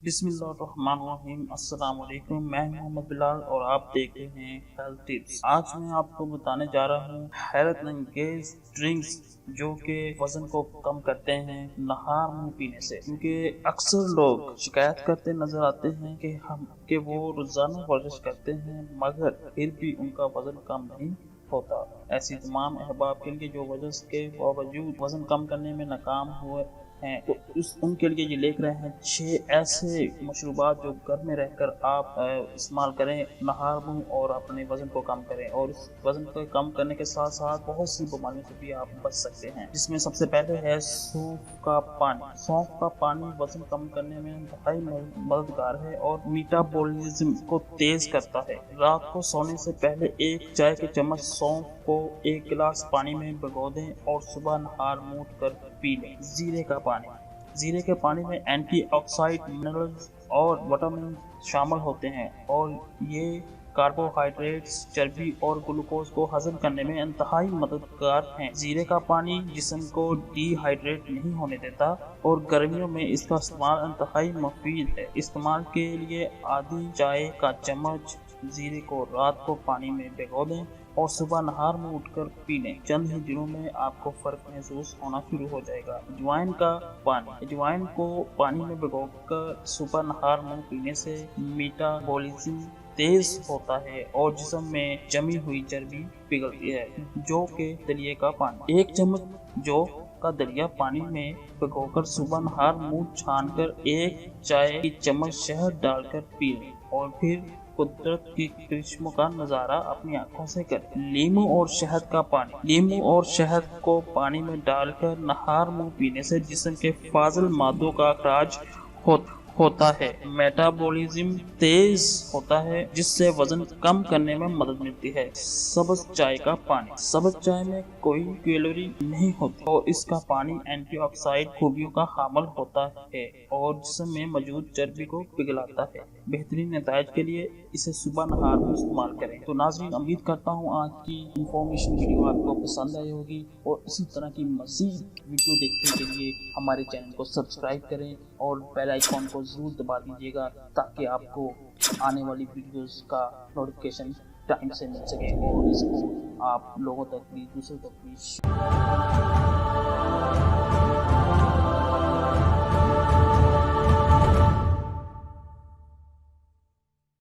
بسم اللہ الرحمن الرحیم۔ السلام علیکم، میں محمد بلال اور آپ دیکھ رہے ہیں ہیلتھ ٹپس۔ آج میں آپ کو بتانے جا رہا ہوں حیرت انگیز ڈرنکس جو کہ وزن کو کم کرتے ہیں نہار منہ پینے سے، کیونکہ اکثر لوگ شکایت کرتے نظر آتے ہیں کہ وہ روزانہ ورزش کرتے ہیں مگر پھر بھی ان کا وزن کم نہیں ہوتا۔ ایسی تمام احباب کے لیے جو ورزش کے باوجود وزن کم کرنے میں ناکام ہوئے ہیں تو ان کے لیے یہ لکھ رہے ہیں 6 ایسے مشروبات جو گھر میں رہ کر آپ استعمال کریں نہار منہ اور اپنے وزن کو کم کریں، اور اس وزن کو کم کرنے کے ساتھ ساتھ بہت سی بیماریوں سے بھی آپ بچ سکتے ہیں، جس میں سب سے پہلے ہے سونف کا پانی۔ سونف کا پانی وزن کم کرنے میں انتہائی مددگار ہے اور میٹابولزم کو تیز کرتا ہے۔ رات کو سونے سے پہلے ایک چائے کے چمچ سونف کو 1 گلاس پانی میں بھگو دیں اور صبح نہار منہ اٹھ کر پی لیں۔ زیرے کا پانی۔ زیرے کے پانی میں اینٹی آکسائڈ منرلز اور وٹامن شامل ہوتے ہیں اور یہ کاربوہائیڈریٹس، چربی اور گلوکوز کو ہضم کرنے میں انتہائی مددگار ہیں۔ زیرے کا پانی جسم کو ڈی ہائیڈریٹ نہیں ہونے دیتا اور گرمیوں میں اس کا استعمال انتہائی مفید ہے۔ استعمال کے لیے آدھی چائے کا چمچ زیرے کو رات کو پانی میں بھگو دیں اور صبح نہار منہ اٹھ کر پی لیں۔ چند ہی دنوں میں آپ کو فرق محسوس ہونا شروع ہو جائے گا۔ اجوائن کا پانی۔ اجوائن کو پانی میں بھگو کر صبح نہار منہ پینے سے میٹابولزم تیز ہوتا ہے اور جسم میں جمی ہوئی چربی پگھلتی ہے۔ جو کے دلیے کا پانی۔ 1 چمچ جو کا دلیا پانی میں بھگو کر صبح نہار منہ چھان کر 1 چائے کی چمچ شہد ڈال کر پی لیں اور پھر قدرت کی کرشموں کا نظارہ اپنی آنکھوں سے کریں۔ لیموں اور شہد کا پانی۔ لیموں اور شہد کو پانی میں ڈال کر نہار منہ پینے سے جسم کے فاضل مادوں کا اخراج ہوتا ہے، میٹابولزم تیز ہوتا ہے جس سے وزن کم کرنے میں مدد ملتی ہے۔ سبز چائے کا پانی۔ سبز چائے میں کوئی کیلوری نہیں ہوتی اور اس کا پانی اینٹی آکسائڈ خوبیوں کا حامل ہوتا ہے اور جسم میں موجود چربی کو پگھلاتا ہے۔ بہترین نتائج کے لیے اسے صبح نہار میں استعمال کریں۔ تو ناظرین، امید کرتا ہوں آج کی انفارمیشن ویڈیو آپ کو پسند آئی ہوگی اور اسی طرح کی مزید ویڈیو دیکھنے کے لیے ہمارے چینل کو سبسکرائب کریں اور بیل آئیکن کو ضرور دبا دیجیے گا تاکہ آپ کو آنے والی ویڈیوز کا نوٹیفیکیشن ٹائم سے مل سکے اور اس کو آپ لوگوں تک بھی دوسروں تک بھی